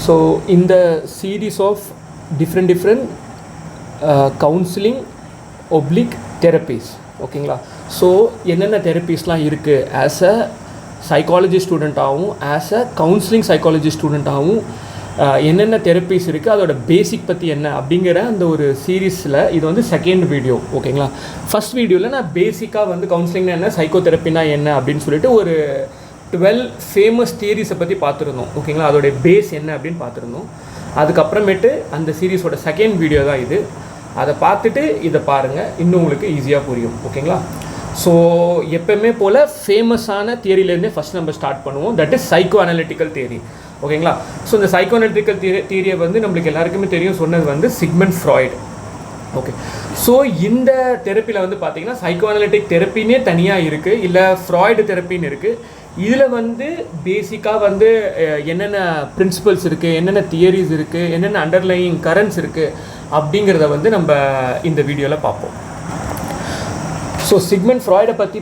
So in the series of different counseling oblique therapies, ஓகேங்களா. So என்னென்ன தெரப்பீஸ்லாம் இருக்குது ஆஸ் அ சைக்காலஜி ஸ்டூடெண்ட்டாகவும் ஆஸ் அ கவுன்சிலிங் சைக்காலஜி ஸ்டூடெண்ட்டாகவும் என்னென்ன தெரப்பீஸ் இருக்குது அதோட பேசிக் பற்றி என்ன அப்படிங்கிற அந்த ஒரு சீரீஸில் இது வந்து செகண்ட் வீடியோ, ஓகேங்களா. ஃபஸ்ட் வீடியோவில் நான் பேசிக்காக வந்து கவுன்சிலிங்னா என்ன, சைக்கோதெரப்பினா என்ன அப்படின்னு சொல்லிட்டு ஒரு 12 ஃபேமஸ் தியரிஸை பற்றி பார்த்துருந்தோம், ஓகேங்களா. அதோடைய பேஸ் என்ன அப்படின்னு பார்த்துருந்தோம். அதுக்கப்புறமேட்டு அந்த சீரீஸோட செகண்ட் வீடியோ தான் இது. அதை பார்த்துட்டு இதை பாருங்கள், இன்னும் உங்களுக்கு ஈஸியாக புரியும், ஓகேங்களா. ஸோ எப்போவுமே போல் ஃபேமஸான தியரியிலேருந்தே ஃபஸ்ட் நம்ம ஸ்டார்ட் பண்ணுவோம். தட் இஸ் சைக்கோஅனாலிட்டிக்கல் தியரி, ஓகேங்களா. ஸோ இந்த சைக்கோஅனாலிட்டிக்கல் தியரியை வந்து நம்மளுக்கு எல்லாருக்குமே தெரியும், சொன்னது வந்து சிக்மண்ட் ஃப்ராய்டு. ஓகே, ஸோ இந்த தெரப்பியில் வந்து பார்த்திங்கன்னா சைக்கோஅனாலிட்டிக் தெரப்பின்னே தனியாக இருக்குது, இல்லை ஃப்ராய்டு தெரப்பின்னு இருக்குது. இதில் வந்து பேசிக்காக வந்து என்னென்ன பிரின்சிபல்ஸ் இருக்குது, என்னென்ன தியரிஸ் இருக்குது, என்னென்ன அண்டர்லையிங் கரண்ட்ஸ் இருக்குது அப்படிங்கிறத வந்து நம்ம இந்த வீடியோவில் பார்ப்போம். ஸோ சிக்மண்ட் ஃப்ராய்டை பற்றி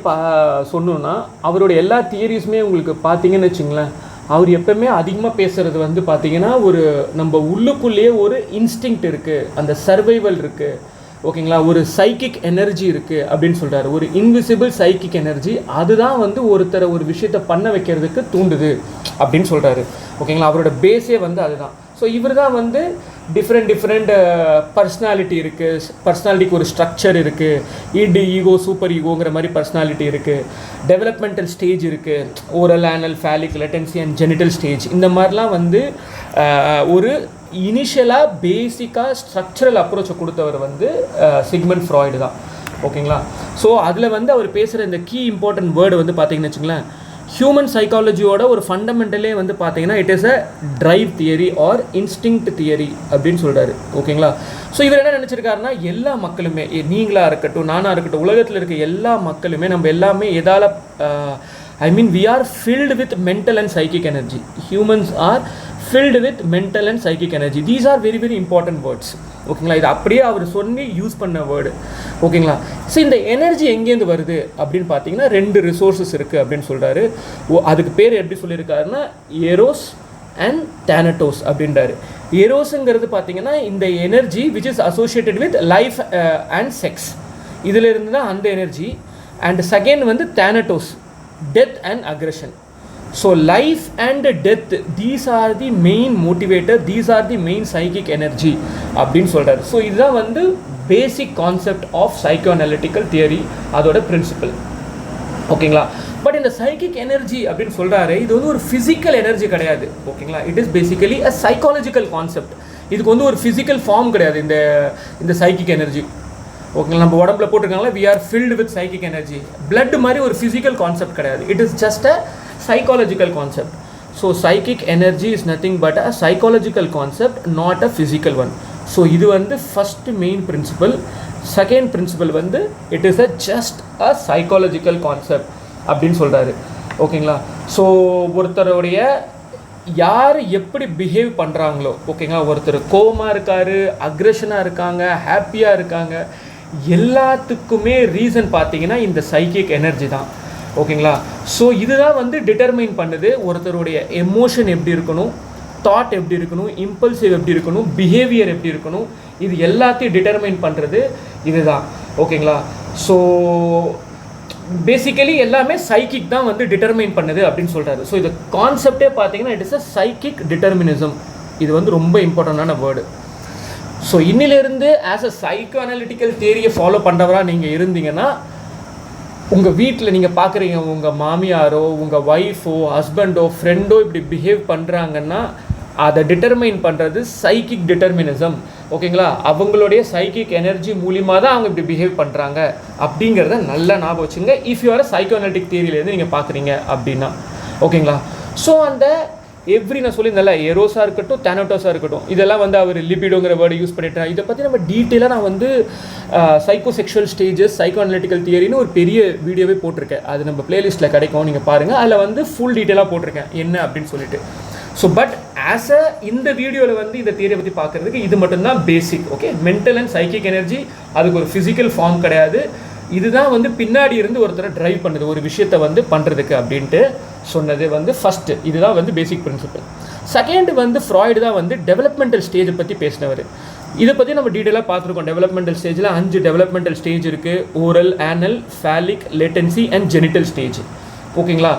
சொன்னோன்னா அவரோட எல்லா தியரிஸுமே உங்களுக்கு பார்த்தீங்கன்னு வச்சுங்களேன், அவர் எப்பவுமே அதிகமாக பேசுகிறது வந்து பார்த்திங்கன்னா ஒரு நம்ம உள்ளுக்குள்ளேயே ஒரு இன்ஸ்டிங்க்ட் இருக்குது, அந்த சர்வைவல் இருக்குது, ஓகேங்களா. ஒரு சைக்கிக் எனர்ஜி இருக்குது அப்படின்னு சொல்கிறாரு, ஒரு இன்விசிபிள் சைக்கிக் எனர்ஜி, அதுதான் வந்து ஒருத்தரை ஒரு விஷயத்தை பண்ண வைக்கிறதுக்கு தூண்டுது அப்படின்னு சொல்கிறாரு, ஓகேங்களா. அவரோட பேஸே வந்து அதுதான். ஸோ இவர் தான் வந்து டிஃப்ரெண்ட் பர்சனாலிட்டி இருக்குது, பர்சனாலிட்டிக்கு ஒரு ஸ்ட்ரக்சர் இருக்குது, ஈகோ சூப்பர் ஈகோங்கிற மாதிரி பர்சனாலிட்டி இருக்குது, டெவலப்மெண்டல் ஸ்டேஜ் இருக்குது, oral anal phallic latency and genital stage, இந்த மாதிரிலாம் வந்து ஒரு இனிஷியலாக பேசிக்காக ஸ்ட்ரக்சரல் அப்ரோச்சை கொடுத்தவர் வந்து சிக்மண்ட் ஃப்ராய்டு தான், ஓகேங்களா. ஸோ அதில் வந்து அவர் பேசுகிற இந்த கீ இம்பார்ட்டன்ட் வேர்டு வந்து பார்த்தீங்கன்னு வச்சுங்களேன், ஹியூமன் சைக்காலஜியோட ஒரு ஃபண்டமெண்டலே வந்து பார்த்தீங்கன்னா it is a drive theory R instinct theory அப்படின்னு சொல்கிறாரு, ஓகேங்களா. ஸோ இவர் என்ன நினச்சிருக்காருன்னா எல்லா மக்களுமே, நீங்களாக இருக்கட்டும் நானாக இருக்கட்டும், உலகத்தில் இருக்க எல்லா மக்களுமே நம்ம எல்லாமே எதால் we are filled with mental and psychic energy. Humans are filled with mental and psychic energy. These are very important words, ஓகேங்களா. இது அப்படியே அவர் சொல்லி யூஸ் பண்ண வேர்டு, ஓகேங்களா. ஸோ இந்த எனர்ஜி எங்கேருந்து வருது அப்படின்னு பார்த்தீங்கன்னா 2 ரிசோர்ஸஸ் இருக்குது அப்படின்னு சொல்கிறாரு. அதுக்கு பேர் எப்படி சொல்லியிருக்காருன்னா எரோஸ் அண்ட் தானட்டோஸ் அப்படின்றாரு. எரோஸுங்கிறது பார்த்தீங்கன்னா இந்த energy which is associated with life and sex, இதில் இருந்து தான் அந்த எனர்ஜி. அண்ட் செகண்ட் வந்து தானட்டோஸ், death and aggression. So life and death, these are the main motivator, these are the main psychic energy அப்படின்னு சொல்கிறார். ஸோ இதுதான் வந்து பேசிக் கான்செப்ட் ஆஃப் சைக்கோஅனாலிட்டிக்கல் தியரி, அதோட பிரின்சிபல், ஓகேங்களா. பட் இந்த சைக்கிக் எனர்ஜி அப்படின்னு சொல்கிறாரு, இது வந்து ஒரு ஃபிசிக்கல் எனர்ஜி கிடையாது, ஓகேங்களா. It is basically a psychological concept. இதுக்கு வந்து ஒரு ஃபிசிக்கல் ஃபார்ம் கிடையாது இந்த சைக்கிக் எனர்ஜி, ஓகேங்களா. நம்ம உடம்புல போட்டிருக்காங்களா we are filled with psychic energy, blood மாதிரி ஒரு physical concept கிடையாது, it is just a psychological concept. So psychic energy is nothing but a psychological concept, not a physical one. So இது வந்து first main principle. Second principle வந்து it is just a psychological concept அப்படின்னு சொல்கிறாரு, ஓகேங்களா. So ஒருத்தருடைய யார் எப்படி behave பண்ணுறாங்களோ, ஓகேங்களா, ஒருத்தர் கோவமாக இருக்கார், அக்ரெஷனாக இருக்காங்க, ஹாப்பியாக இருக்காங்க, எல்லாத்துக்குமே ரீசன் பார்த்தீங்கன்னா இந்த சைக்கிக் எனர்ஜி தான், ஓகேங்களா. ஸோ இதுதான் வந்து டிட்டர்மைன் பண்ணுது ஒருத்தருடைய எமோஷன் எப்படி இருக்கணும், தாட் எப்படி இருக்கணும், இம்பல்சிவ் எப்படி இருக்கணும், பிஹேவியர் எப்படி இருக்கணும், இது எல்லாத்தையும் டிட்டர்மைன் பண்ணுறது இதுதான், ஓகேங்களா. ஸோ பேசிக்கலி எல்லாமே சைக்கிக் தான் வந்து டிட்டர்மைன் பண்ணுது அப்படின்னு சொல்கிறாரு. ஸோ இது கான்செப்டே பார்த்தீங்கன்னா it is a psychic determinism. இது வந்து ரொம்ப இம்பார்ட்டண்டான வேர்டு. ஸோ இன்னிலிருந்து ஆஸ் அ சைக்கோ அனாலிட்டிக்கல் தியரியை ஃபாலோ பண்ணுறவராக நீங்கள் இருந்தீங்கன்னா, உங்கள் வீட்டில் நீங்கள் பார்க்குறீங்க உங்கள் மாமியாரோ உங்கள் ஒய்ஃபோ ஹஸ்பண்டோ ஃப்ரெண்டோ இப்படி பிஹேவ் பண்ணுறாங்கன்னா அதை டிட்டர்மைன் பண்ணுறது சைக்கிக் டிட்டர்மினிசம், ஓகேங்களா. அவங்களுடைய சைக்கிக் எனர்ஜி மூலிமா தான் அவங்க இப்படி பிஹேவ் பண்ணுறாங்க அப்படிங்கிறத நல்லா ஞாபகம் வச்சுங்க. இஃப் யூ ஆர் சைக்கோஅனாலிட்டிக் தியரியிலேருந்து நீங்கள் பார்க்குறீங்க அப்படின்னா, ஓகேங்களா. ஸோ அந்த நான் சொல்லியிருந்தேன்ல, எரோஸாக இருக்கட்டும் தானட்டோஸாக இருக்கட்டும், இதெல்லாம் வந்து அவர் லிபிடோங்கிற வேர்டு யூஸ் பண்ணிட்டேன். இதை பற்றி நம்ம டீட்டெயிலாக நான் வந்து சைக்கோசெக்ஷுவல் ஸ்டேஜஸ் சைக்கோஅனாலிட்டிக்கல் தியரின்னு ஒரு பெரிய வீடியோவே போட்டிருக்கேன், அது நம்ம பிளேலிஸ்ட்டில் கிடைக்கும், நீங்கள் பாருங்கள். அதில் வந்து ஃபுல் டீட்டெயிலாக போட்டிருக்கேன் என்ன அப்படின்னு சொல்லிட்டு. ஸோ பட் ஆஸ் அ இந்த வீடியோவில் வந்து இந்த தியரியை பற்றி பார்க்குறதுக்கு இது மட்டும்தான் basic, okay. Mental and psychic energy, அதுக்கு ஒரு ஃபிசிக்கல் ஃபார்ம் கிடையாது, இதுதான் வந்து பின்னாடி இருந்து ஒருத்தரை ட்ரைவ் பண்ணுது ஒரு விஷயத்தை வந்து பண்ணுறதுக்கு அப்படின்ட்டு சொன்னது வந்து ஃபஸ்ட்டு. இதுதான் வந்து பேசிக் பிரின்சிபல். செகண்ட் வந்து ஃப்ராய்டு தான் வந்து டெவலப்மெண்டல் ஸ்டேஜை பற்றி பேசினவர். இதை பற்றி நம்ம டீட்டெயிலாக பார்த்துருக்கோம். டெவலப்மெண்டல் ஸ்டேஜில் 5 டெவலப்மெண்டல் ஸ்டேஜ் இருக்குது. Oral, anal, phallic, latency and genital stage. ஓகேங்களா?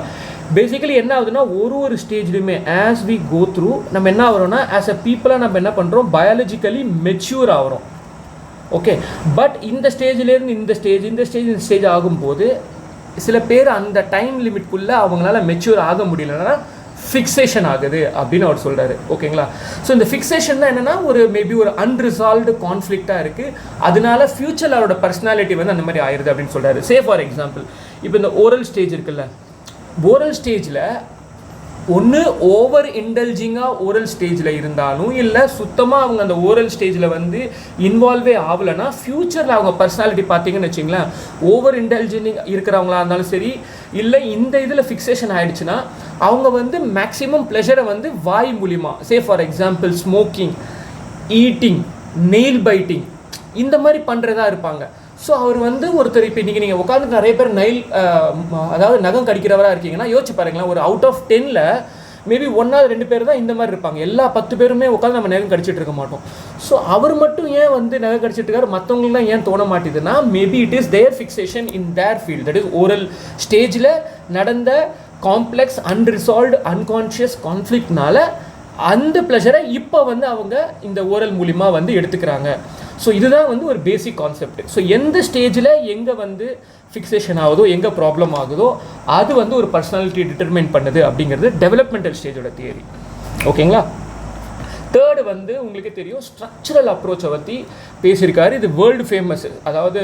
பேசிக்கலி என்ன ஆகுதுன்னா ஒரு ஸ்டேஜ்லையுமே ஆஸ் வி கோ த்ரூ நம்ம என்ன ஆகிறோம்னா ஆஸ் அ பீப்புளாக நம்ம என்ன பண்ணுறோம், பயாலஜிக்கலி மெச்சூர் ஆகிறோம். ஓகே, பட் இந்த ஸ்டேஜ்லேருந்து இந்த ஸ்டேஜ் ஆகும்போது சில பேர் அந்த டைம் லிமிட்குள்ளே அவங்களால மெச்சூர் ஆக முடியலன்னா ஃபிக்ஸேஷன் ஆகுது அப்படின்னு அவர் சொல்கிறாரு. ஓகேங்களா? ஸோ இந்த ஃபிக்ஸேஷன் தான் என்னென்னா மேபி ஒரு அன்ரிசால்வ்டு கான்ஃப்ளிக்டாக இருக்குது. அதனால ஃப்யூச்சரில் அவரோட பர்சனாலிட்டி வந்து அந்த மாதிரி ஆயிடுது அப்படின்னு சொல்கிறாரு. சே ஃபார் எக்ஸாம்பிள், இப்போ இந்த ஓரல் ஸ்டேஜ் இருக்குல்ல, ஓரல் ஸ்டேஜில் ஒன்று ஓவர் இன்டல்ஜிங்காக ஓரல் ஸ்டேஜில் இருந்தாலும் இல்லை சுத்தமாக அவங்க அந்த ஓரல் ஸ்டேஜில் வந்து இன்வால்வே ஆகலைன்னா ஃப்யூச்சரில் அவங்க பர்சனாலிட்டி பார்த்தீங்கன்னு வச்சிங்களேன், ஓவர் இன்டல்ஜிங் இருக்கிறவங்களா இருந்தாலும் சரி, இல்லை இந்த இதில் ஃபிக்ஸேஷன் ஆகிடுச்சுன்னா அவங்க வந்து மேக்ஸிமம் ப்ளஷரை வந்து வாய் மூலிமா, say for example smoking, eating, nail biting இந்த மாதிரி பண்ணுறதா இருப்பாங்க. ஸோ அவர் வந்து ஒருத்தர் இப்போ இன்றைக்கி நீங்கள் உட்காந்து நிறைய பேர் அதாவது நகம் கடிக்கிறவராக இருக்கீங்கன்னா யோசிச்சு பாருங்களேன், ஒரு அவுட் ஆஃப் 10ல் மேபி 1 or 2 பேர் தான் இந்த மாதிரி இருப்பாங்க. எல்லா 10 பேருமே உட்காந்து நம்ம நகம் கடிச்சிட்டு இருக்க மாட்டோம். ஸோ அவர் மட்டும் ஏன் வந்து நகம் கடிச்சிட்டு இருக்காரு, மற்றவங்களுக்குலாம் ஏன் தோண மாட்டேதுன்னா maybe it is their fixation in their field. That is oral ஸ்டேஜில் நடந்த காம்ப்ளெக்ஸ் அன்ரிசால்வ்டு அன்கான்ஷியஸ் கான்ஃப்ளிக்ட்னால அந்த ப்ளஷரை இப்போ வந்து அவங்க இந்த ஓரல் மூலிமா வந்து எடுத்துக்கிறாங்க. ஸோ இதுதான் வந்து ஒரு பேசிக் கான்செப்ட். ஸோ எந்த ஸ்டேஜில் எங்கே வந்து ஃபிக்ஸேஷன் ஆகுதோ, எங்கே ப்ராப்ளம் ஆகுதோ அது வந்து ஒரு பர்சனாலிட்டி டிட்டர்மைன் பண்ணுது அப்படிங்கிறது டெவலப்மெண்டல் ஸ்டேஜோட தியரி. ஓகேங்களா? தேர்டு வந்து உங்களுக்கு தெரியும் ஸ்ட்ரக்சரல் அப்ரோச்சை பற்றி பேசியிருக்காரு. இது வேர்ல்டு ஃபேமஸ், அதாவது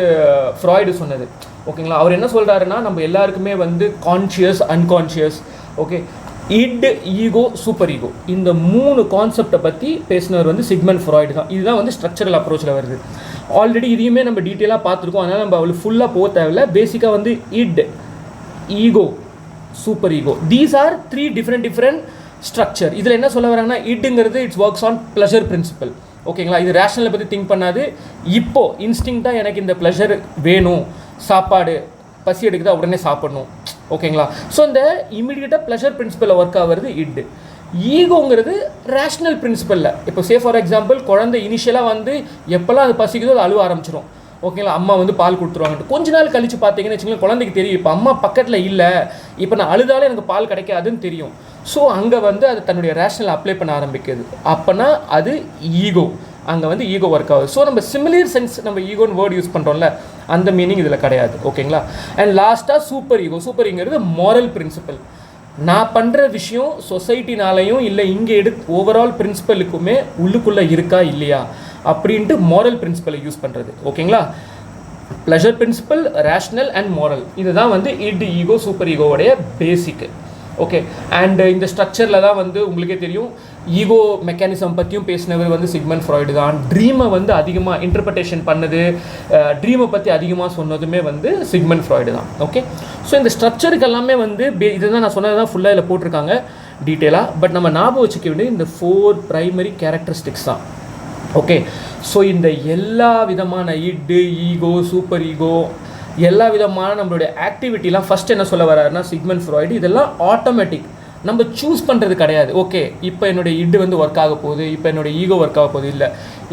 ஃப்ராய்டு சொன்னது. ஓகேங்களா? அவர் என்ன சொல்கிறாருன்னா நம்ம எல்லாருக்குமே வந்து conscious, unconscious, okay, id, ego, super ego, இந்த 3 கான்செப்டை பற்றி பேசினவர் வந்து சிக்மண்ட் ஃப்ராய்டு தான். இதுதான் வந்து ஸ்ட்ரக்சரல் அப்ரோச்சில் வருது. ஆல்ரெடி இதையுமே நம்ம டீட்டெயிலாக பார்த்துருக்கோம், அதனால் நம்ம அவ்வளோ ஃபுல்லாக போக தேவையில்ல. பேசிக்காக வந்து it, ego, super ego, these are 3 different structure. இதில் என்ன சொல்ல வராங்கன்னா இட்டுங்கிறது it's works on pleasure principle. ஓகேங்களா? இது ரேஷனலை பற்றி திங்க் பண்ணாது. இப்போது இன்ஸ்டிங்க்டாக எனக்கு இந்த ப்ளஷர் வேணும், சாப்பாடு பசி எடுக்குதா உடனே சாப்பிடணும். ஓகேங்களா? ஸோ இந்த இமீடியட்டாக ப்ளஷர் பிரின்சிபலில் ஒர்க் ஆகிறது இட். ஈகோங்கிறது ரேஷ்னல் பிரின்சிபலில். இப்போ சே ஃபார் எக்ஸாம்பிள், குழந்தை இனிஷியலாக வந்து எப்போல்லாம் அது பசிக்குதோ அது அழுவ ஆரம்பிச்சிடும். ஓகேங்களா? அம்மா வந்து பால் கொடுத்துருவாங்கட்டு கொஞ்ச நாள் கழித்து பார்த்தீங்கன்னு வச்சுக்கோங்களேன், குழந்தைக்கு தெரியும் இப்போ அம்மா பக்கத்தில் இல்லை, இப்போ நான் அழுதாலே எனக்கு பால் கிடைக்காதுன்னு தெரியும். ஸோ அங்கே வந்து அது தன்னுடைய ரேஷ்னல் அப்ளை பண்ண ஆரம்பிக்குது. அப்போனா அது ஈகோ, அங்கே வந்து ஈகோ ஒர்க் ஆகுது. ஸோ நம்ம சிமிலர் சென்ஸ் நம்ம ஈகோன்னு வேர்டு யூஸ் பண்ணுறோம்ல, அந்த மீனிங் இதில் கிடையாது. ஓகேங்களா? அண்ட் லாஸ்ட்டாக சூப்பர் ஈகோ. சூப்பர் ஈகோங்கிறது மாரல் பிரின்சிபல். நான் பண்ணுற விஷயம் சொசைட்டினாலையும் இல்லை இங்கே ஓவரால் பிரின்சிபலுக்குமே உள்ளுக்குள்ளே இருக்கா இல்லையா அப்படின்ட்டு மாரல் பிரின்சிபலை யூஸ் பண்ணுறது. ஓகேங்களா? Pleasure principle, rational and moral, இதுதான் வந்து இட், ஈகோ, சூப்பர் ஈகோவுடைய பேசிக்கு. ஓகே, அண்ட் இந்த ஸ்ட்ரக்சரில் தான் வந்து உங்களுக்கே தெரியும் ஈகோ மெக்கானிசம் பற்றியும் பேசினவர் வந்து சிக்மண்ட் ஃப்ராய்டு தான். ட்ரீமை வந்து அதிகமாக இன்டர்பிரட்டேஷன் பண்ணது, ட்ரீமை பற்றி அதிகமாக சொன்னதுமே வந்து சிக்மண்ட் ஃப்ராய்டு தான். ஓகே, ஸோ இந்த ஸ்ட்ரக்சருக்கு எல்லாமே வந்து இதுதான் நான் சொன்னது தான் ஃபுல்லாக இதில் போட்டிருக்காங்க டீட்டெயிலாக. பட் நம்ம ஞாபகம் வச்சுக்க வேண்டிய இந்த 4 பிரைமரி கேரக்டரிஸ்டிக்ஸ் தான். ஓகே, ஸோ இந்த எல்லா விதமான இட்டு, ஈகோ, சூப்பர் ஈகோ, எல்லா விதமான நம்மளுடைய ஆக்டிவிட்டிலாம் ஃபஸ்ட் என்ன சொல்ல வர்றாருன்னா சிக்மண்ட் ஃப்ராய்டு, இதெல்லாம் ஆட்டோமேட்டிக், நம்ம சூஸ் பண்ணுறது கிடையாது. ஓகே, இப்போ என்னுடைய இட்டு வந்து ஒர்க் ஆக போகுது, இப்போ என்னுடைய ஈகோ ஒர்க் ஆக போகுது, இல்லை,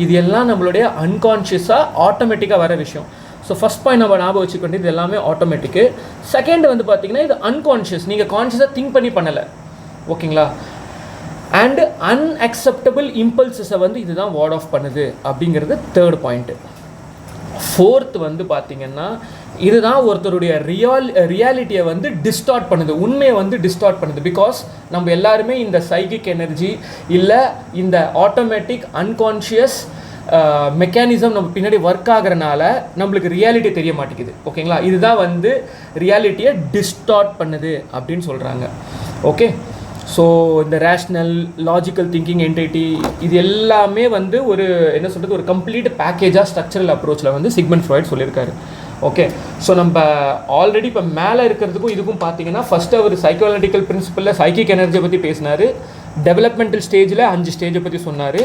இது எல்லாம் நம்மளுடைய அன்கான்ஷியஸாக ஆட்டோமேட்டிக்காக வர விஷயம். ஸோ ஃபஸ்ட் பாயிண்ட் நம்ம ஞாபகம் வச்சுக்க வேண்டியது எல்லாமே ஆட்டோமேட்டிக்கு. செகண்ட் வந்து பார்த்திங்கன்னா இது அன்கான்ஷியஸ், நீங்கள் கான்ஷியஸாக திங்க் பண்ணி பண்ணலை. ஓகேங்களா? அண்டு அன்அக்செப்டபிள் இம்பல்சஸை வந்து இதுதான் வார்ட் ஆஃப் பண்ணுது அப்படிங்கிறது தேர்ட் பாயிண்ட்டு. ஃபோர்த் வந்து பார்த்திங்கன்னா இதுதான் ஒருத்தருடைய ரியாலிட்டியை வந்து டிஸ்டார்ட் பண்ணுது, உண்மையை வந்து டிஸ்டார்ட் பண்ணுது. பிகாஸ் நம்ம எல்லாருமே இந்த சைக்கிக் எனர்ஜி இல்லை இந்த ஆட்டோமேட்டிக் அன்கான்ஷியஸ் மெக்கானிசம் நம்ம பின்னாடி ஒர்க் ஆகிறனால நம்மளுக்கு ரியாலிட்டி தெரிய மாட்டேங்குது. ஓகேங்களா? இதுதான் வந்து ரியாலிட்டியை டிஸ்டார்ட் பண்ணுது அப்படின்னு சொல்கிறாங்க. ஓகே, ஸோ இந்த ரேஷ்னல், லாஜிக்கல் திங்கிங் என்டைட்டி, இது எல்லாமே வந்து ஒரு என்ன சொல்கிறது, ஒரு கம்ப்ளீட் பேக்கேஜாக ஸ்ட்ரக்சரல் அப்ரோச்சில் வந்து சிக்மண்ட் ஃப்ராய்ட் சொல்லியிருக்காரு. ஓகே, ஸோ நம்ம ஆல்ரெடி இப்போ மேலே இருக்கிறதுக்கும் இதுக்கும் பார்த்தீங்கன்னா ஃபஸ்ட்டு அவர் சைக்கோஅனாலிட்டிக்கல் பிரின்சிபலில் சைக்கிக் எனர்ஜியை பற்றி பேசினார், டெவலப்மெண்டல் ஸ்டேஜில் 5 ஸ்டேஜை பற்றி சொன்னார்,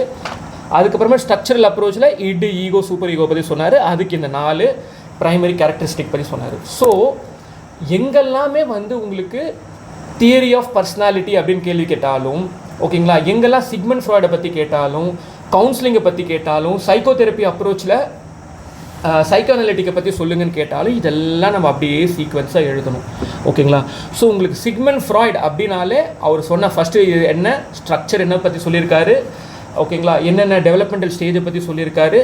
அதுக்கப்புறமா ஸ்ட்ரக்சரல் அப்ரோச்சில் இட், ஈகோ, சூப்பர் ஈகோ பற்றி சொன்னார், அதுக்கு இந்த 4 ப்ரைமரி கேரக்டரிஸ்டிக் பற்றி சொன்னார். ஸோ எங்கெல்லாமே வந்து உங்களுக்கு தியரி ஆஃப் பர்சனாலிட்டி அப்படின்னு கேள்வி கேட்டாலும் ஓகேங்களா. எங்கெல்லாம் சிக்மண்ட் ஃப்ராய்டை பற்றி கேட்டாலும், கவுன்சிலிங்கை பற்றி கேட்டாலும், சைக்கோதெரப்பி அப்ரோச்சில் சைக்கோஅனாலிட்டிக்கை பற்றி சொல்லுங்கன்னு கேட்டாலும் இதெல்லாம் நம்ம அப்படியே சீக்வன்ஸாக எழுதணும். ஓகேங்களா. ஸோ உங்களுக்கு சிக்மண்ட் ஃப்ராய்ட் அப்படின்னாலே அவர் சொன்ன ஃபஸ்ட்டு என்ன ஸ்ட்ரக்சர் என்ன பற்றி சொல்லியிருக்காரு, ஓகேங்களா, என்னென்ன டெவலப்மெண்டல் ஸ்டேஜை பற்றி சொல்லியிருக்காரு,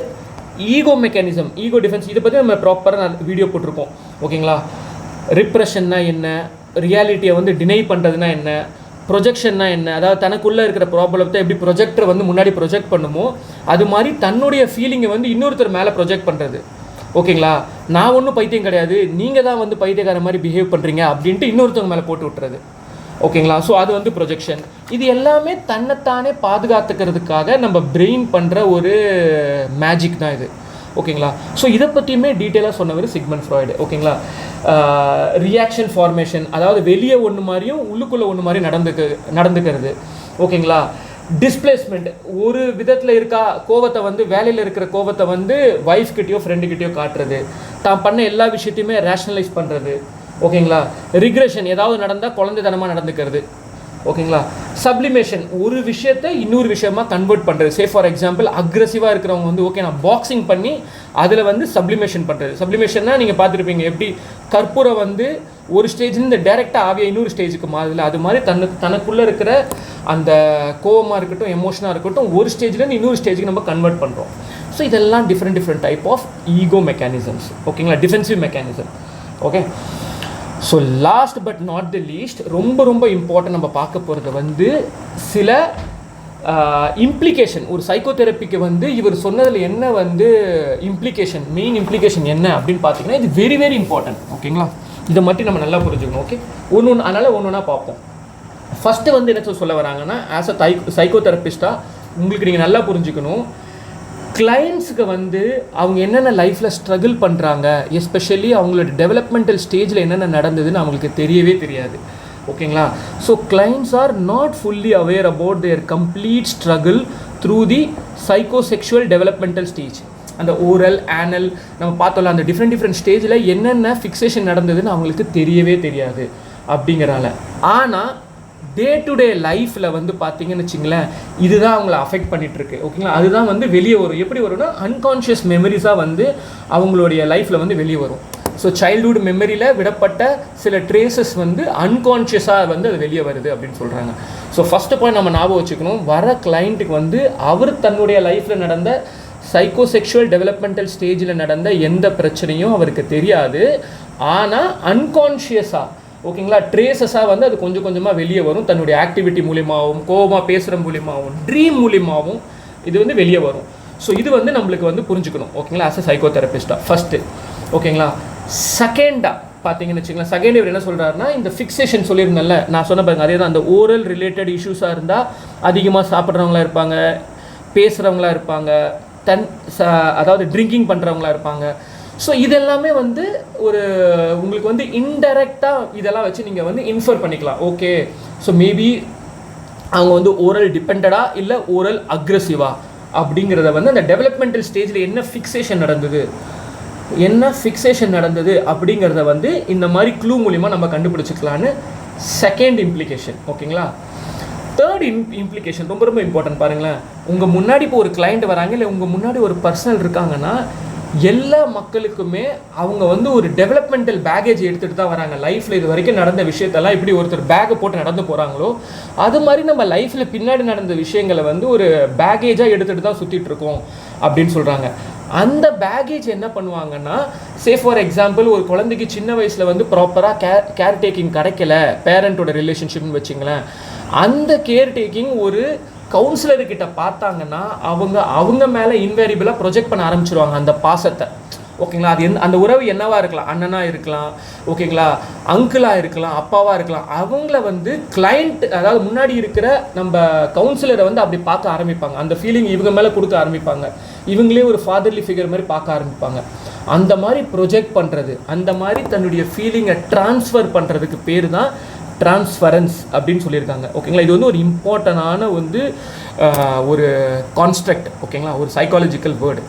ஈகோ மெக்கானிசம், ஈகோ டிஃபென்ஸ், இதை பற்றி நம்ம ப்ராப்பராக வீடியோ போட்டிருக்கோம். ஓகேங்களா. ரிப்ரெஷன்னா என்ன, ரியாலிட்டியை வந்து டினை பண்ணுறதுனா என்ன, ப்ரொஜெக்ஷன்னா என்ன, அதாவது தனக்குள்ளே இருக்கிற ப்ராப்ளத்தை எப்படி ப்ரொஜெக்டரை வந்து முன்னாடி ப்ரொஜெக்ட் பண்ணுமோ அது மாதிரி தன்னுடைய ஃபீலிங்கை வந்து இன்னொருத்தர் மேலே ப்ரொஜெக்ட் பண்ணுறது. ஓகேங்களா. நான் ஒன்றும் பைத்தியம் கிடையாது, நீங்கள் தான் வந்து பைத்தியக்கார மாதிரி பிஹேவ் பண்ணுறீங்க அப்படின்ட்டு இன்னொருத்தவங்க மேலே போட்டு விட்டுறது. ஓகேங்களா. ஸோ அது வந்து ப்ரொஜெக்ஷன். இது எல்லாமே தன்னைத்தானே பாதுகாத்துக்கிறதுக்காக நம்ம பிரெயின் பண்ணுற ஒரு மேஜிக் தான் இது. ஓகேங்களா. ஸோ இதை பற்றியுமே டீட்டெயிலாக சொன்னவர் சிக்மண்ட் ஃப்ராய்டு. ஓகேங்களா. ரியாக்ஷன் ஃபார்மேஷன், அதாவது வெளியே ஒன்று மாதிரியும் உள்ளுக்குள்ளே ஒன்று மாதிரி நடந்துக்கிறது. ஓகேங்களா. டிஸ்பிளேஸ்மெண்ட், ஒரு விதத்தில் இருக்கா கோவத்தை வந்து வேலையில் இருக்கிற கோவத்தை வந்து ஒய்ஃப்கிட்டையோ ஃப்ரெண்டுக்கிட்டையோ காட்டுறது, தான் பண்ண எல்லா விஷயத்தையுமே ரேஷ்னலைஸ் பண்ணுறது. ஓகேங்களா. ரிக்ரெஷன், ஏதாவது நடந்தால் குழந்தைத்தனமாக நடந்துக்கிறது. ஓகேங்களா. சப்ளிமேஷன், ஒரு விஷயத்தை இன்னொரு விஷயமாக கன்வெர்ட் பண்ணுறது. சே ஃபார் எக்ஸாம்பிள் அக்ரெசிவாக இருக்கிறவங்க வந்து ஓகே நான் பாக்ஸிங் பண்ணி அதில் வந்து சப்ளிமேஷன் பண்ணுறது. சப்ளிமேஷன்னா நீங்கள் பார்த்துருப்பீங்க எப்படி கற்பூரம் வந்து ஒரு ஸ்டேஜ்லேருந்து டைரெக்டாக ஆவிய இன்னொரு ஸ்டேஜுக்கு மாறுதில்ல, அது மாதிரி தனக்குள்ளே இருக்கிற அந்த கோவமாக இருக்கட்டும், எமோஷனாக இருக்கட்டும், ஒரு ஸ்டேஜ்லேருந்து இன்னொரு ஸ்டேஜுக்கு நம்ம கன்வெர்ட் பண்ணுறோம். ஸோ இதெல்லாம் different type of ego mechanisms. ஓகேங்களா. Defensive mechanism. Okay. So last but not the least, ரொம்ப இம்பார்ட்டன்ட் நம்ம பார்க்க போகிறது வந்து சில இம்ப்ளிகேஷன். ஒரு சைக்கோதெரப்பிக்கு வந்து இவர் சொன்னதில் என்ன வந்து இம்ப்ளிகேஷன், மெயின் இம்ப்ளிகேஷன் என்ன அப்படின்னு பார்த்தீங்கன்னா இது வெரி இம்பார்ட்டன்ட். ஓகேங்களா. இதை மட்டும் நம்ம நல்லா புரிஞ்சுக்கணும். ஓகே. அதனால் ஒன்று பார்ப்போம். ஃபஸ்ட்டு வந்து என்ன சொல்ல வராங்கன்னா, ஆஸ் அ சைக்கோதெரபிஸ்டாக உங்களுக்கு நீங்கள் நல்லா புரிஞ்சுக்கணும், கிளைண்ட்ஸுக்கு வந்து அவங்க என்னென்ன லைஃப்பில் ஸ்ட்ரகிள் பண்ணுறாங்க, எஸ்பெஷலி அவங்களோட டெவலப்மெண்டல் ஸ்டேஜில் என்னென்ன நடந்ததுன்னு அவங்களுக்கு தெரியவே தெரியாது. ஓகேங்களா. So clients are not fully aware about their complete struggle through the psychosexual developmental stage. அந்த ஓரல் ஆனல் நம்ம பார்த்தோம்ல, அந்த டிஃப்ரெண்ட் ஸ்டேஜில் என்னென்ன ஃபிக்ஸேஷன் நடந்ததுன்னு அவங்களுக்கு தெரியவே தெரியாது அப்படிங்கிறால. ஆனால் டே டு டே லைஃப்பில் வந்து பார்த்தீங்கன்னு வச்சிங்களேன், இதுதான் அவங்கள அஃபெக்ட் பண்ணிகிட்ருக்கு. ஓகேங்களா. அதுதான் வந்து வெளியே வரும். எப்படி வரும்னா அன்கான்ஷியஸ் மெமரிஸாக வந்து அவங்களுடைய லைஃப்பில் வந்து வெளியே வரும். ஸோ சைல்டுஹுட் மெமரியில் விடப்பட்ட சில ட்ரேசஸ் வந்து அன்கான்ஷியஸாக வந்து அது வெளியே வருது அப்படின்னு சொல்கிறாங்க. ஸோ ஃபஸ்ட்டு பாயிண்ட் நம்ம ஞாபகம் வச்சுக்கணும், வர கிளைண்ட்டுக்கு வந்து அவர் தன்னுடைய லைஃப்பில் நடந்த சைக்கோசெக்ஷுவல் டெவலப்மெண்டல் ஸ்டேஜில் நடந்த எந்த பிரச்சனையும் அவருக்கு தெரியாது. ஆனால் அன்கான்ஷியஸாக, ஓகேங்களா, ட்ரேசஸாக வந்து அது கொஞ்சமாக வெளியே வரும். தன்னுடைய ஆக்டிவிட்டி மூலியமாகவும், கோபமாக பேசுகிற மூலியமாகவும், ட்ரீம் மூலியமாகவும் இது வந்து வெளியே வரும். ஸோ இது வந்து நம்மளுக்கு வந்து புரிஞ்சுக்கணும். ஓகேங்களா. ஆஸ் அ சைக்கோதெரபிஸ்டாக ஃபஸ்ட்டு. ஓகேங்களா. செகண்டாக பார்த்தீங்கன்னு வச்சுக்கலாம், செகண்ட் இவர் என்ன சொல்கிறாருன்னா, இந்த ஃபிக்ஸேஷன் சொல்லியிருந்தேன்ல நான் சொன்ன பாருங்க, அதே தான். அந்த ஓரல் ரிலேட்டட் இஷ்யூஸாக இருந்தால் அதிகமாக சாப்பிட்றவங்களா இருப்பாங்க, பேசுகிறவங்களா இருப்பாங்க, அதாவது ட்ரிங்கிங் பண்ணுறவங்களா இருப்பாங்க. ஸோ இதெல்லாமே வந்து ஒரு உங்களுக்கு வந்து இன்டெரக்டாக இதெல்லாம் வச்சு நீங்கள் வந்து இன்ஃபர் பண்ணிக்கலாம். ஓகே. ஸோ மேபி அவங்க வந்து ஓரல் டிபெண்டடா இல்லை ஓரல் அக்ரெசிவா அப்படிங்கிறத வந்து அந்த டெவலப்மெண்டல் ஸ்டேஜில் என்ன ஃபிக்ஸேஷன் நடந்தது அப்படிங்கிறத வந்து இந்த மாதிரி க்ளூ மூலிமா நம்ம கண்டுபிடிச்சிக்கலான்னு செகண்ட் இம்ப்ளிகேஷன். ஓகேங்களா. தேர்ட் இம்ப்ளிகேஷன் ரொம்ப இம்பார்ட்டன்ட். பாருங்களேன், உங்கள் முன்னாடி இப்போ ஒரு கிளைண்ட் வராங்க, இல்லை உங்கள் முன்னாடி ஒரு பர்சனல் இருக்காங்கன்னா, எல்லா மக்களுக்குமே அவங்க வந்து ஒரு டெவலப்மெண்டல் பேகேஜ் எடுத்துகிட்டு தான் வராங்க. லைஃப்பில் இது வரைக்கும் நடந்த விஷயத்தெல்லாம் இப்படி ஒருத்தர் பேக்கை போட்டு நடந்து போகிறாங்களோ அது மாதிரி நம்ம லைஃப்பில் பின்னாடி நடந்த விஷயங்களை வந்து ஒரு பேகேஜாக எடுத்துகிட்டு தான் சுற்றிட்டு இருக்கோம் அப்படின்னு சொல்கிறாங்க. அந்த பேகேஜ் என்ன பண்ணுவாங்கன்னா, சே ஃபார் எக்ஸாம்பிள் ஒரு குழந்தைக்கு சின்ன வயசில் வந்து ப்ராப்பராக கேர் டேக்கிங் கிடைக்கல, பேரண்ட்டோட ரிலேஷன்ஷிப்னு வச்சுங்களேன், அந்த கேர் டேக்கிங் ஒரு கவுன்சிலர்கிட்ட பார்த்தாங்கன்னா அவங்க மேலே இன்வேரியபிளாக ப்ரொஜெக்ட் பண்ண ஆரம்பிச்சிருவாங்க அந்த பாசத்தை. ஓகேங்களா. அது அந்த உறவு என்னவாக இருக்கலாம், அண்ணனாக இருக்கலாம், ஓகேங்களா, அங்கிளாக இருக்கலாம், அப்பாவாக இருக்கலாம். அவங்கள வந்து கிளைண்ட், அதாவது முன்னாடி இருக்கிற நம்ம கவுன்சிலரை வந்து அப்படி பார்க்க ஆரம்பிப்பாங்க. அந்த ஃபீலிங் இவங்க மேலே கொடுக்க ஆரம்பிப்பாங்க. இவங்களே ஒரு ஃபாதர்லி ஃபிகர் மாதிரி பார்க்க ஆரம்பிப்பாங்க. அந்த மாதிரி ப்ரொஜெக்ட் பண்ணுறது, அந்த மாதிரி தன்னுடைய ஃபீலிங்கை ட்ரான்ஸ்ஃபர் பண்ணுறதுக்கு பேர் தான் ட்ரான்ஸ்ஃபரன்ஸ் அப்படின்னு சொல்லியிருக்காங்க. ஓகேங்களா. இது வந்து ஒரு இம்பார்ட்டண்டான வந்து ஒரு கான்ஸ்ட்ரக்ட். ஓகேங்களா. ஒரு சைக்காலஜிக்கல் வேர்டு.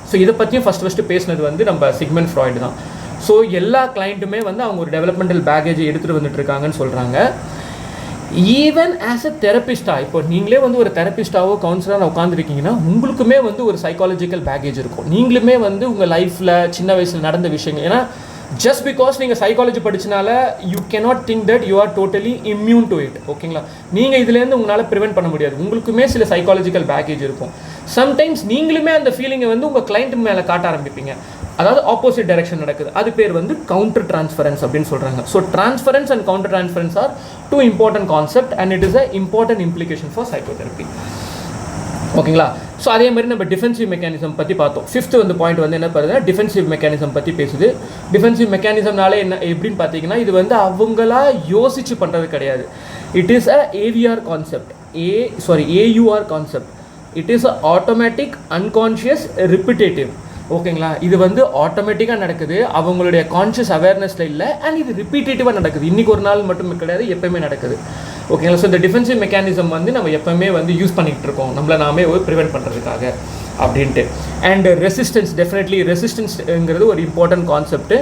ஸோ இதை பற்றியும் ஃபஸ்ட்டு பேசினது வந்து நம்ம சிக்மண்ட் ஃப்ராய்டு தான். ஸோ எல்லா கிளைண்ட்டுமே வந்து அவங்க ஒரு டெவலப்மெண்டல் பேகேஜை எடுத்துகிட்டு வந்துட்டு இருக்காங்கன்னு சொல்கிறாங்க. ஈவன் ஆஸ் அ தெரபிஸ்டாக, இப்போ நீங்களே வந்து ஒரு தெரபிஸ்டாவோ கவுன்சிலராக உட்காந்துருக்கீங்கன்னா உங்களுக்குமே வந்து ஒரு சைக்காலஜிக்கல் பேக்கேஜ் இருக்கும். நீங்களுமே வந்து உங்கள் லைஃப்பில் சின்ன வயசில் நடந்த விஷயங்கள், ஏன்னா ஜஸ்ட் பிகாஸ் நீங்கள் சைக்காலஜி படிச்சனால you cannot think that you are totally immune to it. ஓகேங்களா, நீங்கள் இதுலேருந்து உங்களால் ப்ரிவென்ட் பண்ண முடியாது. உங்களுக்குமே சில சைக்காலஜிக்கல் பேக்கேஜ் இருக்கும். சம்டைம்ஸ் நீங்களுமே அந்த ஃபீலிங்கை வந்து உங்கள் கிளைண்ட் மேலே காட்ட ஆரம்பிப்பீங்க. அதாவது ஆப்போசிட் டைரக்ஷன் நடக்குது. அது பேர் வந்து கவுண்டர் டிரான்ஸ்ஃபரன்ஸ் அப்படின்னு சொல்கிறாங்க. So transference and counter transference are two important concept and it is a important implication for psychotherapy. ஓகேங்களா, ஸோ அதே மாதிரி நம்ம டிஃபென்சிவ் மெக்கானிசம் பற்றி பார்த்தோம். ஃபிஃப்த் வந்து பாயிண்ட் வந்து என்ன பண்ணுறதுனா டிஃபென்சிவ் மெக்கானிசம் பற்றி பேசுது. டிஃபென்சிவ் மெக்கானிசம்னால என்ன எப்படின்னு பார்த்தீங்கன்னா, இது வந்து அவங்களா யோசிச்சு பண்ணுறது கிடையாது. It is a AVR concept, AUR concept. It is a automatic unconscious repetitive. ஓகேங்களா, இது வந்து ஆட்டோமேட்டிக்காக நடக்குது, அவங்களுடைய கான்ஷியஸ் அவேர்னஸில் இல்லை. அண்ட் இது ரிப்பீட்டேட்டிவாக நடக்குது. இன்றைக்கி ஒரு நாள் மட்டும் கிடையாது, எப்போயுமே நடக்குது. ஓகேங்களா, ஸோ இந்த டிஃபென்சிவ் மெக்கானிசம் வந்து நம்ம எப்போவுமே வந்து யூஸ் பண்ணிகிட்டு இருக்கோம், நம்மளை நாமே ப்ரிவென்ட் பண்ணுறதுக்காக அப்படின்ட்டு. அண்ட் ரெசிஸ்டன்ஸ், டெஃபினெட்லி ரெசிஸ்டன்ஸுங்கிறது ஒரு இம்பார்ட்டன்ட் கான்செப்ட்டு.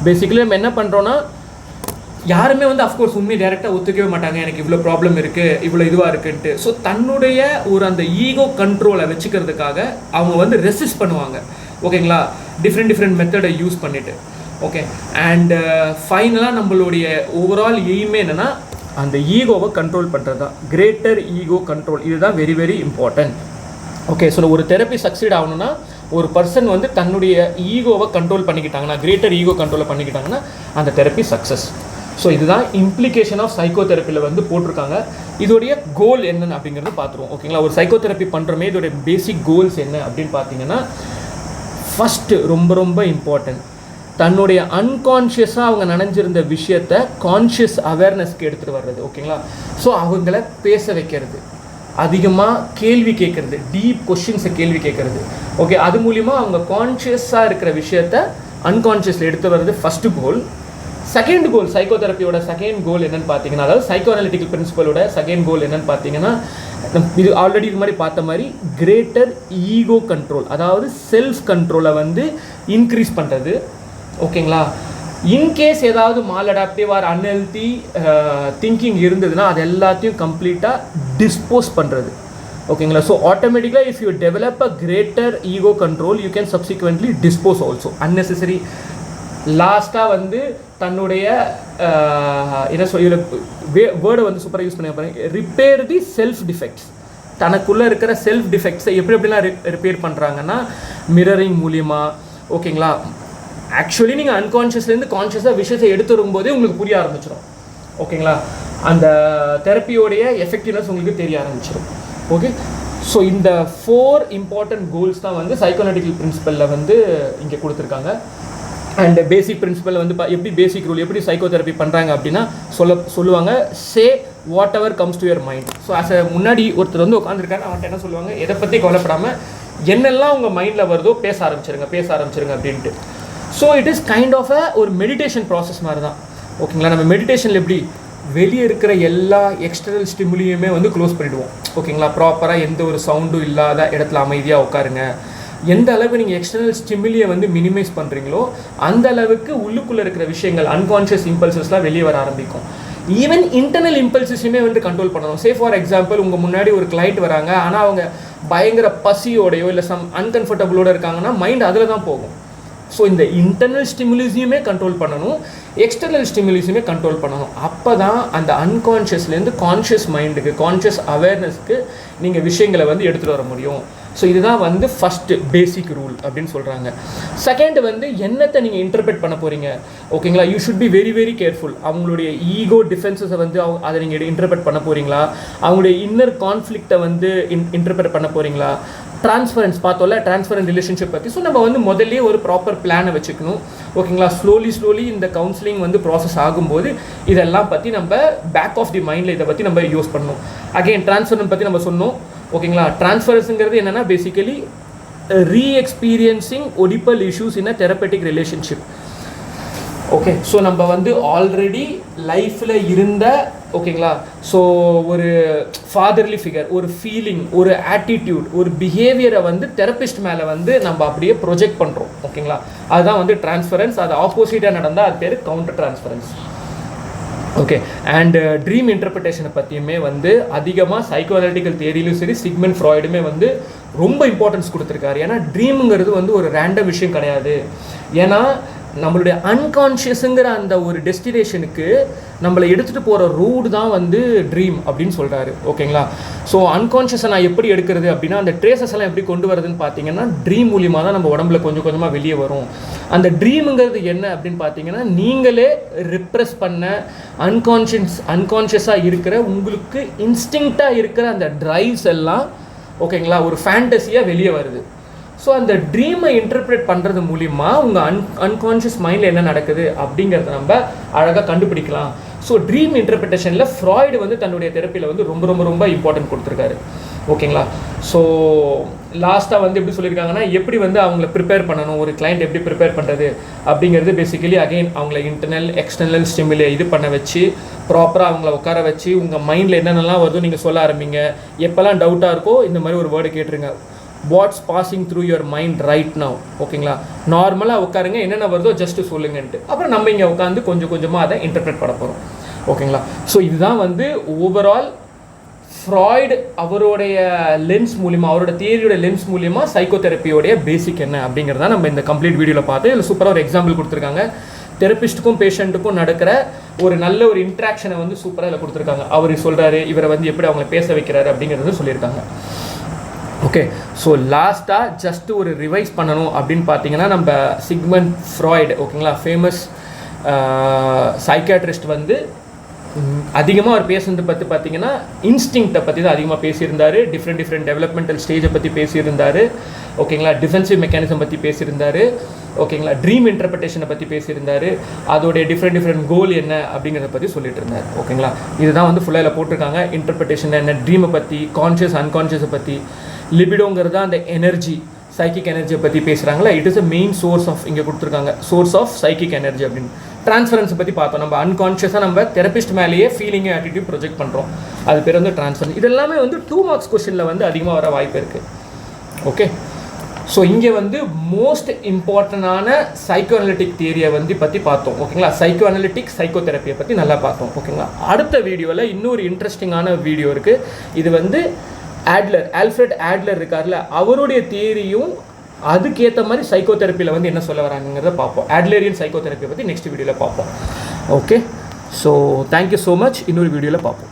பேசிக்கலி நம்ம என்ன பண்ணுறோன்னா, யாருமே வந்து அஃப்கோர்ஸ் உண்மையை டேரெக்டாக ஒத்துக்கவே மாட்டாங்க, எனக்கு இவ்வளோ ப்ராப்ளம் இருக்குது, இவ்வளோ இதுவாக இருக்குன்ட்டு. ஸோ தன்னுடைய ஒரு அந்த ஈகோ கண்ட்ரோலை வச்சுக்கிறதுக்காக அவங்க வந்து ரெசிஸ்ட் பண்ணுவாங்க. ஓகேங்களா, டிஃப்ரெண்ட் மெத்தடை யூஸ் பண்ணிவிட்டு. ஓகே, அண்ட் ஃபைனலாக நம்மளுடைய ஓவரால் எய்மே என்னென்னா அந்த ஈகோவை கண்ட்ரோல் பண்ணுறது தான், கிரேட்டர் ஈகோ கண்ட்ரோல். இதுதான் very very important. Okay, so ஒரு தெரப்பி சக்சீட் ஆகணும்னா ஒரு பர்சன் வந்து தன்னுடைய ஈகோவை கண்ட்ரோல் பண்ணிக்கிட்டாங்கன்னா, கிரேட்டர் ஈகோ கண்ட்ரோலை பண்ணிக்கிட்டாங்கன்னா அந்த தெரப்பி சக்ஸஸ். ஸோ இதுதான் இம்ப்ளிகேஷன் ஆஃப் சைக்கோதெரப்பியில் வந்து போட்டிருக்காங்க. இதோடைய கோல் என்னென்னு அப்படிங்கிறது பார்த்துருவோம். ஓகேங்களா, ஒரு சைக்கோதெரப்பி பண்ணுறோமே இதோடைய பேசிக் கோல்ஸ் என்ன அப்படின்னு பார்த்தீங்கன்னா, ஃபஸ்ட்டு ரொம்ப ரொம்ப இம்பார்ட்டன்ட், தன்னுடைய அன்கான்ஷியஸாக அவங்க நினைஞ்சிருந்த விஷயத்தை கான்ஷியஸ் அவேர்னஸ்க்கு எடுத்துகிட்டு வர்றது. ஓகேங்களா, ஸோ அவங்கள பேச வைக்கிறது, அதிகமாக கேள்வி கேட்குறது, டீப் கொஷின்ஸை கேள்வி கேட்குறது. ஓகே, அது மூலிமா அவங்க கான்ஷியஸாக இருக்கிற விஷயத்தை அன்கான்ஷியஸில் எடுத்து வர்றது ஃபஸ்ட்டு கோல். செகண்ட் கோல், சைக்கோதெரப்பியோட செகண்ட் கோல் என்னென்னு பார்த்தீங்கன்னா, அதாவது சைக்கோஅனாலிட்டிக்கல் பிரின்சிபலோட செகண்ட் கோல் என்னென்னு பார்த்தீங்கன்னா, இது ஆல்ரெடி இது மாதிரி பார்த்த மாதிரி கிரேட்டர் ஈகோ கண்ட்ரோல், அதாவது செல்ஃப் கண்ட்ரோலை வந்து இன்க்ரீஸ் பண்ணுறது. ஓகேங்களா, இன்கேஸ் ஏதாவது maladaptive or unhealthy thinking இருந்ததுன்னா அது எல்லாத்தையும் கம்ப்ளீட்டாக டிஸ்போஸ் பண்ணுறது. ஓகேங்களா, ஸோ ஆட்டோமேட்டிக்காக if you develop a greater ego control you can subsequently dispose also unnecessary. லாஸ்ட்டாக வந்து தன்னுடைய என்ன சொல்ல வேர்டை வந்து சூப்பராக யூஸ் பண்ணி பாருங்க, ரிப்பேர் தி செல்ஃப் டிஃபெக்ட்ஸ். தனக்குள்ளே இருக்கிற செல்ஃப் டிஃபெக்ட்ஸை எப்படிலாம் ரிப்பேர் பண்ணுறாங்கன்னா, மிரரிங் மூலியமாக. ஓகேங்களா, ஆக்சுவலி நீங்கள் அன்கான்ஷியஸ்லேருந்து கான்ஷியஸாக விஷயத்தை எடுத்து வரும்போதே உங்களுக்கு புரிய ஆரம்பிச்சிடும். ஓகேங்களா, அந்த தெரப்பியோடைய எஃபெக்டிவ்னஸ் உங்களுக்கு தெரிய ஆரம்பிச்சிடும். ஓகே, ஸோ இந்த 4 இம்பார்ட்டன்ட் கோல்ஸ் தான் வந்து சைக்கோஅனாலிட்டிக்கல் பிரின்சிபலில் வந்து இங்கே கொடுத்துருக்காங்க. அண்ட் பேசிக் பிரின்சிபல் வந்து எப்படி பேசிக் ரூல் எப்படி சைக்கோதெரப்பி பண்ணுறாங்க அப்படின்னா சொல்லுவாங்க, say what ever comes to your mind. So முன்னாடி ஒருத்தர் வந்து உட்காந்துருக்காரு, அவன்கிட்ட என்ன சொல்லுவாங்க, எதை பற்றி கவலைப்படாமல் என்னெல்லாம் உங்கள் மைண்டில் வருதோ பேச ஆரம்பிச்சிருங்க அப்படின்ட்டு. So it is kind of ஒரு மெடிடேஷன் ப்ராசஸ் மாதிரி தான். ஓகேங்களா, நம்ம மெடிடேஷனில் எப்படி வெளியே இருக்கிற எல்லா எக்ஸ்டர்னல் ஸ்டிமுலியுமே வந்து க்ளோஸ் பண்ணிவிடுவோம். ஓகேங்களா, ப்ராப்பராக எந்த ஒரு சவுண்டும் இல்லாத இடத்துல அமைதியாக உட்காருங்க. எந்த அளவு நீங்கள் எக்ஸ்டர்னல் ஸ்டிமுலியை வந்து மினிமைஸ் பண்ணுறீங்களோ அந்த அளவுக்கு உள்ளுக்குள்ளே இருக்கிற விஷயங்கள் அன்கான்ஷியஸ் இம்பல்சஸ்லாம் வெளியே வர ஆரம்பிக்கும். ஈவன் இன்டர்னல் இம்பல்சஸுமே வந்து கண்ட்ரோல் பண்ணணும். சே ஃபார் எக்ஸாம்பிள், உங்கள் முன்னாடி ஒரு கிளைண்ட் வராங்க, ஆனால் அவங்க பயங்கர பசியோடையோ இல்லை சம் அன்கம்ஃபர்டபுளோடு இருக்காங்கன்னா மைண்ட் அதில் தான் போகும். ஸோ இந்த இன்டர்னல் ஸ்டிமுலிஸையுமே கண்ட்ரோல் பண்ணணும், எக்ஸ்டர்னல் ஸ்டிமுலிஸுமே கண்ட்ரோல் பண்ணணும். அப்போ தான் அந்த அன்கான்ஷியஸ்லேருந்து கான்ஷியஸ் மைண்டுக்கு, கான்ஷியஸ் அவேர்னஸ்க்கு நீங்கள் விஷயங்களை வந்து எடுத்துகிட்டு வர முடியும். ஸோ இதுதான் வந்து ஃபஸ்ட்டு பேசிக் ரூல் அப்படின்னு சொல்கிறாங்க. செகண்ட் வந்து என்னத்தை நீங்கள் இன்டர்பிரட் பண்ண போகிறீங்க. ஓகேங்களா, you should be very very careful. அவங்களுடைய ஈகோ டிஃபென்சஸை வந்து அதை நீங்கள் இன்டர்பிரட் பண்ண போகிறீங்களா, அவங்களுடைய இன்னர் கான்ஃப்ளிக்டை வந்து இன்டர்பிரட் பண்ண போகிறீங்களா. ட்ரான்ஸ்ஃபரன்ஸ் பார்த்தோம்ல, ட்ரான்ஸ்ஃபரன்ஸ் ரிலேஷன்ஷிப் பற்றி. ஸோ நம்ம வந்து முதல்லே ஒரு ப்ராப்பர் பிளானை வச்சுக்கணும். ஓகேங்களா, ஸ்லோலி இந்த கவுன்சிலிங் வந்து ப்ராசஸ் ஆகும்போது இதெல்லாம் பற்றி நம்ம பேக் ஆஃப் தி மைண்டில் இதை பற்றி நம்ம யூஸ் பண்ணணும். அகெயின் ட்ரான்ஸ்ஃபரன்ஸ் பற்றி நம்ம சொன்னோம். ஓகேங்களா, ட்ரான்ஸ்ஃபரன்ஸுங்கிறது என்னென்னா basically reexperiencing Oedipal issues in a therapeutic relationship. Okay, so நம்ம வந்து ஆல்ரெடி லைஃப்பில் இருந்த ஓகேங்களா, ஸோ ஒரு ஃபாதர்லி ஃபிகர், ஒரு ஃபீலிங், ஒரு ஆட்டிடியூட், ஒரு பிஹேவியரை வந்து தெரப்பிஸ்ட் மேலே வந்து நம்ம அப்படியே ப்ரொஜெக்ட் பண்ணுறோம். ஓகேங்களா, அதுதான் வந்து ட்ரான்ஸ்ஃபரன்ஸ். அது ஆப்போசிட்டாக நடந்தால் அது பேர் கவுண்டர் ட்ரான்ஸ்ஃபரன்ஸ். ஓகே. அண்ட் ட்ரீம் இன்டர்பிரிட்டேஷனை பற்றியுமே வந்து அதிகமாக சைக்கோஅனாலிட்டிக்கல் தியரியிலும் சரி சிக்மண்ட் ஃப்ராய்டுமே வந்து ரொம்ப இம்பார்ட்டன்ஸ் கொடுத்துருக்காரு. ஏன்னா ட்ரீமுங்கிறது வந்து ஒரு ரேண்டம் விஷயம் கிடையாது. ஏன்னா நம்மளுடைய அன்கான்ஷியஸுங்கிற அந்த ஒரு டெஸ்டினேஷனுக்கு நம்மளை எடுத்துகிட்டு போகிற ரூட் தான் வந்து ட்ரீம் அப்படின்னு சொல்கிறாரு. ஓகேங்களா? ஸோ அன்கான்ஷியஸை நான் எப்படி எடுக்கிறது அப்படின்னா அந்த ட்ரேசஸ் எல்லாம் எப்படி கொண்டு வரதுன்னு பார்த்தீங்கன்னா ட்ரீம் மூலியமாக தான் நம்ம உடம்புல கொஞ்சம் கொஞ்சமாக வெளியே வரும். அந்த ட்ரீமுங்கிறது என்ன அப்படின்னு பார்த்தீங்கன்னா நீங்களே ரிப்ரெஸ் பண்ண அன்கான்ஷியஸாக இருக்கிற உங்களுக்கு இன்ஸ்டிங்க்டாக இருக்கிற அந்த ட்ரைவ்ஸ் எல்லாம் ஓகேங்களா ஒரு ஃபேண்டஸியாக வெளியே வருது. ஸோ அந்த ட்ரீமை இன்டர்பிரேட் பண்ணுறது மூலிமா உங்கள் அன்கான்ஷியஸ் மைண்டில் என்ன நடக்குது அப்படிங்கிறத நம்ம அழகாக கண்டுபிடிக்கலாம். ஸோ ட்ரீம் இன்டர்பிரிட்டேஷனில் ஃப்ராய்டு வந்து தன்னுடைய தெரப்பியில் வந்து ரொம்ப ரொம்ப ரொம்ப இம்பார்ட்டன்ட் கொடுத்துருக்காரு. ஓகேங்களா? ஸோ லாஸ்ட்டாக வந்து எப்படி சொல்லியிருக்காங்கன்னா எப்படி வந்து அவங்கள ப்ரிப்பேர் பண்ணணும், ஒரு கிளைண்ட் எப்படி ப்ரிப்பேர் பண்ணுறது அப்படிங்கிறது பேசிக்கலி அகெயின் அவங்கள இன்டர்னல் எக்ஸ்டர்னல் ஸ்டிமுலே இது பண்ண வச்சு ப்ராப்பராக அவங்கள உட்கார வச்சு உங்கள் மைண்டில் என்னென்னலாம் வருதோ நீங்கள் சொல்ல ஆரம்பிங்க. எப்போல்லாம் டவுட்டாக இருக்கோ இந்த மாதிரி ஒரு வேர்டு கேட்டுருங்க. What's passing through your mind right now. ஓகேங்களா? நார்மலாக உட்காருங்க, என்னென்ன வருதோ ஜஸ்ட்டு சொல்லுங்கன்ட்டு. அப்புறம் நம்ம இங்கே உட்காந்து கொஞ்சம் கொஞ்சமாக அதை இன்டர்பிரேட் பண்ண போகிறோம். ஓகேங்களா? ஸோ இதுதான் வந்து ஓவரால் ஃப்ராய்டு அவருடைய லென்ஸ் மூலிமா அவரோட தியரியோட லென்ஸ் மூலிமா சைக்கோதெரப்பியோடைய பேசிக் என்ன அப்படிங்கிறத நம்ம இந்த கம்ப்ளீட் வீடியோவில் பார்த்து இதில் சூப்பராக ஒரு எக்ஸாம்பிள் கொடுத்துருக்காங்க. தெரப்பிஸ்ட்டுக்கும் பேஷண்ட்டுக்கும் நடக்கிற ஒரு நல்ல ஒரு இன்ட்ராக்ஷனை வந்து சூப்பராக இதில் கொடுத்துருக்காங்க. அவர் சொல்கிறாரு இவரை வந்து எப்படி அவங்களை பேச வைக்கிறாரு அப்படிங்கிறது சொல்லியிருக்காங்க. ஓகே. ஸோ லாஸ்ட்டாக ஜஸ்ட் ஒரு ரிவைஸ் பண்ணணும் அப்படின்னு பார்த்தீங்கன்னா நம்ம சிக்மண்ட் ஃப்ராய்டு ஓகேங்களா ஃபேமஸ் சைக்காட்ரிஸ்ட் வந்து அதிகமாக அவர் பேசுனது பற்றி பார்த்தீங்கன்னா இன்ஸ்டிங்க்டை பற்றி தான் அதிகமாக பேசியிருந்தார். டிஃப்ரெண்ட் டெவலப்மெண்டல் ஸ்டேஜை பற்றி பேசியிருந்தார். ஓகேங்களா? டிஃபென்சிவ் மெக்கானிசம் பற்றி பேசியிருந்தார். ஓகேங்களா? ட்ரீம் இன்டர்பிரிட்டேஷனை பற்றி பேசியிருந்தார். அதோடைய டிஃப்ரெண்ட் கோல் என்ன அப்படிங்கிறத பற்றி சொல்லிட்டு இருந்தார். ஓகேங்களா? இதுதான் வந்து ஃபுல்லாக இதில் போட்டிருக்காங்க. இன்டர்பிரிட்டேஷன் என்ன, ட்ரீமை பற்றி, கான்ஷியஸ் அன்கான்ஷியஸை பற்றி, லிபிடோங்கிறது அந்த எனர்ஜி சைக்கிக் எனர்ஜியை பற்றி பேசுகிறாங்களா. It is a main source of இங்கே கொடுத்துருக்காங்க சோர்ஸ் ஆஃப் சைக்கிக் எனர்ஜி அப்படின்னு. ட்ரான்ஸ்ஃபரன்ஸை பற்றி பார்த்தோம். நம்ம அன்கான்ஷியஸாக நம்ம தெரபிஸ்ட் மேலேயே ஃபீலிங்கு ஆட்டிடியூட் ப்ரொஜெக்ட் பண்ணுறோம். அது பேர் வந்து ட்ரான்ஸ்ஃபரன்ஸ். இது எல்லாமே வந்து 2 மார்க்ஸ் கொஸ்டினில் வந்து அதிகமாக வர வாய்ப்பு இருக்குது. ஓகே. ஸோ இங்கே வந்து மோஸ்ட் இம்பார்ட்டண்டான சைக்கோஅனாலிட்டிக் தியரியை வந்து பற்றி பார்த்தோம். ஓகேங்களா? சைக்கோஅனாலிட்டிக் சைக்கோதெரப்பியை பற்றி நல்லா பார்த்தோம். ஓகேங்களா? அடுத்த வீடியோவில் இன்னொரு இன்ட்ரெஸ்டிங்கான வீடியோ இருக்குது. இது வந்து ஆல்ஃப்ரெட் ஆட்லர் இருக்கார்ல அவருடைய தியரியும் அதுக்கேற்ற மாதிரி சைக்கோதெரப்பியில் வந்து என்ன சொல்ல வராங்கிறத பார்ப்போம். ஆட்லரியன் சைக்கோதெரப்பியை பற்றி நெக்ஸ்ட் வீடியோவில் பார்ப்போம். Okay. So thank you so much. இன்னொரு வீடியோவில் பார்ப்போம்.